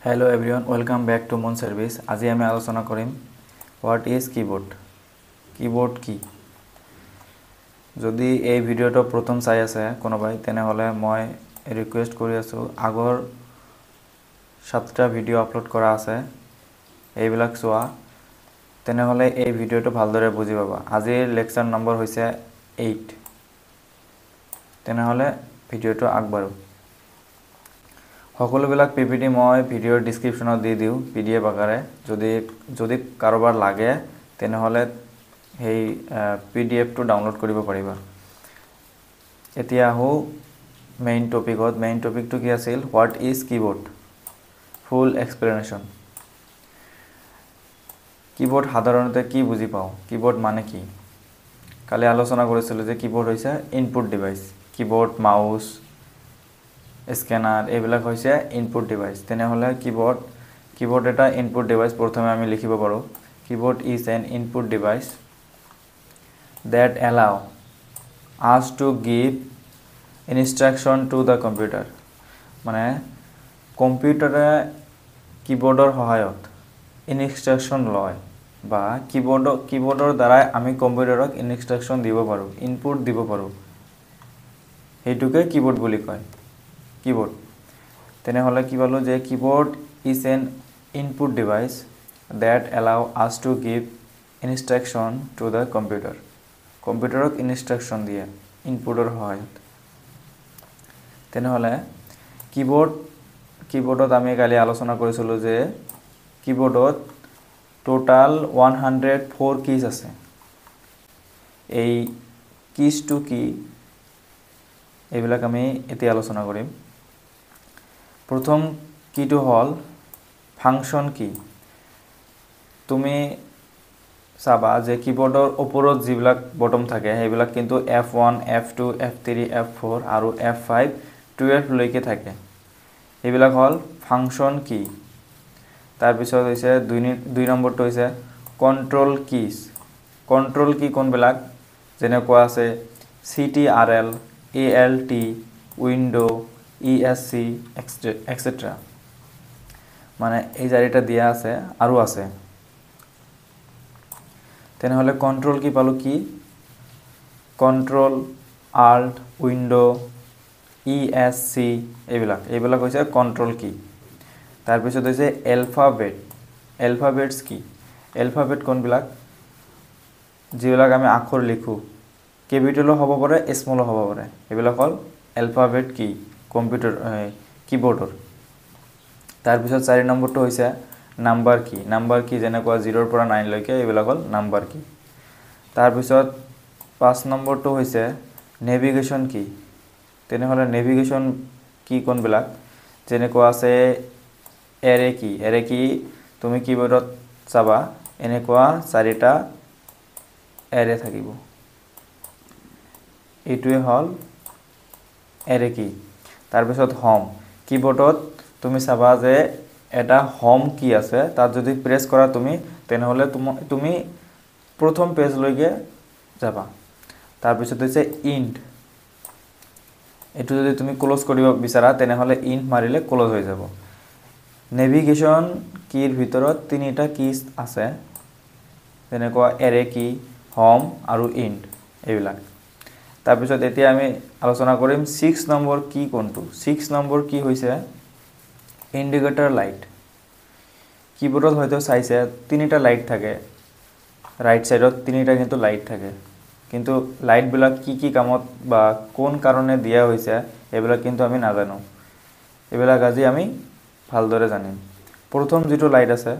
Hello everyone, welcome back to Moon Service. আজি আমি আলোচনা কৰিম what is keyboard. Keyboard কি? যদি এই ভিডিওটো প্ৰথম চাই আছে কোনোবাই তেনেহলে মই ৰিকুৱেষ্ট কৰি আছো আগৰ 7টা ভিডিও আপলোড কৰা আছে এইবিলাক চোৱা তেনেহলে এই ভিডিওটো ভালদৰে বুজি পাবা আজিৰ লেকচাৰ নম্বৰ হৈছে 8 তেনেহলে ভিডিওটো আগবাঢ়ো সকলোবিলাক পিপিটি মই ভিডিওৰ ডেসক্ৰিপশনত দি দিও পিডিএফ আকাৰে যদি কাৰোবাৰ লাগে তেনেহলে এই পিডিএফ টো ডাউনলোড কৰিব পাৰিবা এতিয়া হো মেইন টপিকটো কি আছিল what is keyboard full explanation keyboard সাধাৰণতে কি বুজি পাও কিবোৰ্ড মানে কি কালি আলোচনা কৰিছিল যে কিবোৰ্ড হৈছে input device keyboard mouse scanner এইবিলাক হৈছে ইনপুট ডিভাইস তেনেহলে কিবোৰ্ড এটা ইনপুট ডিভাইস প্ৰথমে আমি লিখিব পাৰো keyboard is an input device that allow us to give instruction to the computer মানে কম্পিউটারে কিবোৰ্ডৰ সহায়ত ইনস্ট্ৰাকশন লয় বা কিবোৰ্ডৰ দ্বাৰা আমি কম্পিউটাৰক ইনস্ট্ৰাকশন দিব পাৰো ইনপুট দিব পাৰো হেতুকে কিবোর্ড বুলি কয় keyboard তেনেহলে কি বলো যে keyboard is an input device that allow us to give instruction to the computer কম্পিউটারক ইনস্ট্রাকশন দিয়ে ইনপুটৰ সহায়ত তেনেহলে কিবোৰ্ডত আমি কালি আলোচনা কৰিছিলো যে কিবোর্ডত টোটাল 104 কিজ আছে এই কিজ টু কি এইবিলাক আমি এতিয়া আলোচনা কৰিম প্ৰথম কিটো হল ফাংশন কি তুমি চাবা যে কিবোৰ্ডৰ ওপৰত যিবিলাক বটম থাকে সেইবিলাক কিন্তু F1 F2 F3 F4 আৰু F5 12 লৈকে থাকে এইবিলাক হল ফাংশন কি তাৰ পিছত হৈছে দুই নম্বৰটো হৈছে কন্ট্ৰোল কি কোনবিলাক যেনে কোৱা আছে CTRL ALT window ESC etc মানে এই চাৰিটা দিয়া আছে আৰু আছে তেনেহলে কন্ট্ৰোল কি পালো কি কন্ট্ৰোল alt উইন্ডো ESC এইবিলাক হৈছে কন্ট্ৰোল কি তাৰ পিছত হৈছে এলফাবেটস কি এলফাবেট কোনবিলাক যিবিলাক আমি আখৰ লিখো কেপিটেলো হ'ব পাৰে স্মলো হ'ব পাৰে এইবিলাক হল এলফাবেট কি কম্পিউটাৰ কিবোৰ্ডৰ তাৰ পিছত 4 নম্বৰটো হৈছে নাম্বাৰ কি যেনেকুৱা 0 ৰ পৰা 9 লৈকে এইবিলাক হল নাম্বাৰ কি তাৰ পিছত 5 নম্বৰটো হৈছে নেভিগেশন কি তেনেহলে নেভিগেশন কি কোনবিলাক যেনেকুৱা আছে এৰে কি তুমি কিবোৰ্ডত চাবা এনেকুৱা 4টা এৰে থাকিব এইটোৱে হল এৰে কি তাৰ পিছত হোম কিবোৰ্ডত তুমি চাবা যে এটা হোম কি আছে তাত যদি প্ৰেছ কৰা তুমি তেনেহলে তুমি প্ৰথম পেজ লৈকে যাবা তাৰ পিছত হৈছে ইন্ট এটো যদি তুমি ক্লোজ কৰিব বিচাৰা তেনেহলে ইন্ট মাৰিলে ক্লোজ হৈ যাব নেভিগেশন কিৰ ভিতৰত তিনিটা কিজ আছে যেনেকুৱা এৰে কি হোম আৰু ইন্ট এইবিলাক তাৰ পিছত এতিয়া আমি আলোচনা কৰিম 6 নম্বৰ কি কোনটো 6 নম্বৰ কি হৈছে ইন্ডিকেটৰ লাইট কিবোৰ্ডত হয়তো চাইছে তিনিটা লাইট থাকে ৰাইট সাইডত তিনিটা কিন্তু লাইট থাকে কিন্তু লাইট বিলাক কি কামত বা কোন কাৰণে দিয়া হৈছে এইবিলাক কিন্তু আমি নাজানো এইবিলাক আজি আমি ভালদৰে জানিম প্ৰথম যেটো লাইট আছে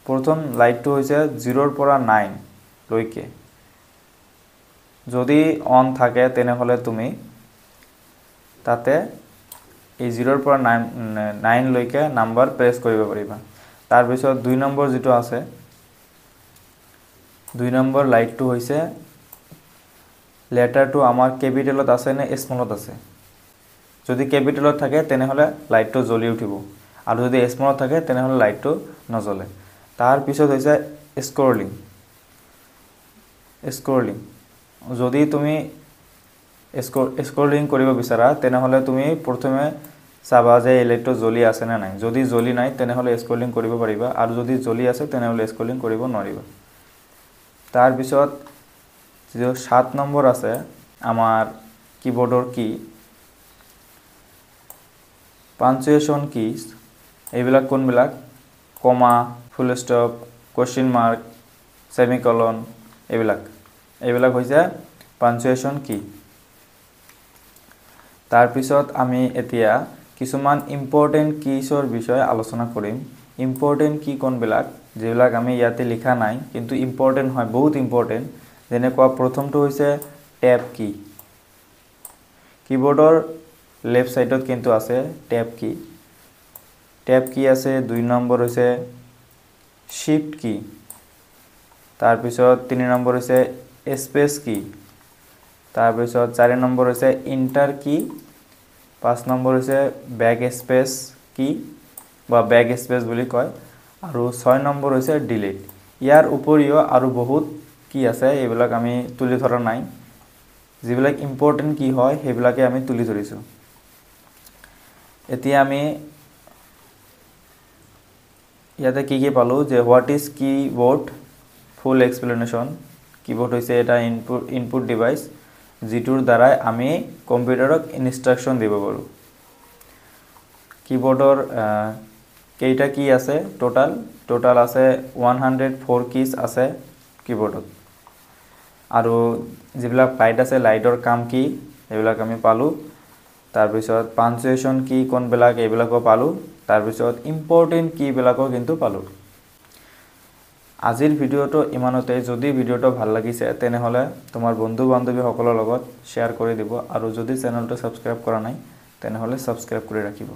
প্ৰথম লাইটটো হৈছে 0 ৰ পৰা 9 লৈকে যদি অন থাকে তেনেহলে তুমি তাতে এই 0 ৰ পৰা 9 লৈকে নাম্বাৰ প্ৰেছ কৰিব পাৰিবা তাৰ পিছত 2 নম্বৰ যেটো আছে 2 নম্বৰ লাইটটো হৈছে লেটাৰটো আমাৰ কেপিটেলত আছে নে স্মলত আছে যদি কেপিটেলত থাকে তেনেহলে লাইটটো জ্বলি উঠিব আৰু যদি স্মলত থাকে তেনেহলে লাইটটো নজ্বলে তাৰ পিছত হৈছে স্ক্ৰলিং যদি তুমি স্ক্ৰলিং কৰিব বিচাৰা তেনেহলে তুমি প্ৰথমে চাবা যে এই লাইটটো জ্বলি আছে না নাই যদি জ্বলি নাই তেনেহ'লে স্ক্ৰলিং কৰিব পাৰিবা আৰু যদি জ্বলি আছে তেনেহ'লে স্ক্ৰলিং কৰিব নোৱাৰিবা তাৰ পিছত যে 7 নম্বৰ আছে আমাৰ কিবোৰ্ডৰ কি পাঞ্চুৱেশ্যন কিজ এইবিলাক কোনবিলাক কমা ফুল ষ্টপ কোৱেশ্চন মাৰ্ক সেমিকলন এইবিলাক হৈছে পাঞ্চুৱেশ্যন কি তাৰ পিছত আমি এতিয়া কিছুমান ইম্পৰ্টেন্ট কিজৰ বিষয়ে আলোচনা কৰিম ইম্পৰ্টেন্ট কি কোনবিলাক যেবিলাক আমি ইয়াতে লিখা নাই কিন্তু ইম্পৰ্টেন্ট হয় বহুত ইম্পৰ্টেন্ট যেনেকুৱা প্ৰথমটো হৈছে ট্যাব কি কিবোৰ্ডৰ লেফট সাইডত কিন্তু আছে ট্যাব কি আছে 2 নম্বৰ হৈছে শিফট কি তাৰ পিছত 3 নম্বৰ হৈছে স্পেস কি তাৰ পিছত 4 নম্বৰ হৈছে এন্টাৰ কি 5 নম্বৰ হৈছে ব্যাক স্পেস কি বা ব্যাক স্পেস বুলি কয় আৰু 6 নম্বৰ হৈছে ডিলিট ইয়াৰ উপৰিও আৰু বহুত কি আছে এইবিলাক আমি তুলি ধৰা নাই যিবিলাক ইম্পৰ্টেন্ট কি হয় সেইবিলাকে আমি তুলি ধৰিছো এতিয়া আমি ইয়াতে কি পালো যে what is keyboard full explanation keyboard হৈছে এটা ইনপুট ডিভাইস যিটোৰ দ্বাৰা আমি কম্পিউটাৰক ইনষ্ট্ৰাকচন দিব পাৰো কিবোৰ্ডৰ কেইটা কি আছে টোটাল আছে 104 কিজ আছে কিবোৰ্ডত আৰু যিবিলাক লাইট আছে লাইটৰ কাম কি এইবিলাক আমি পালো তাৰ পিছত পাঞ্চুৱেশ্যন কি কোনবিলাক এইবিলাকো পালো তাৰ পিছত ইম্পৰ্টেন্ট কি বিলাকো কিন্তু পালো আজিৰ ভিডিওটো ইমানতে যদি ভিডিওটো ভাল লাগিছে তেনেহলে তোমাৰ বন্ধু বান্ধৱী সকলৰ লগত শেয়াৰ কৰি দিব আৰু যদি চেনেলটো সাবস্ক্ৰাইব কৰা নাই তেনেহলে সাবস্ক্ৰাইব কৰি ৰাখিব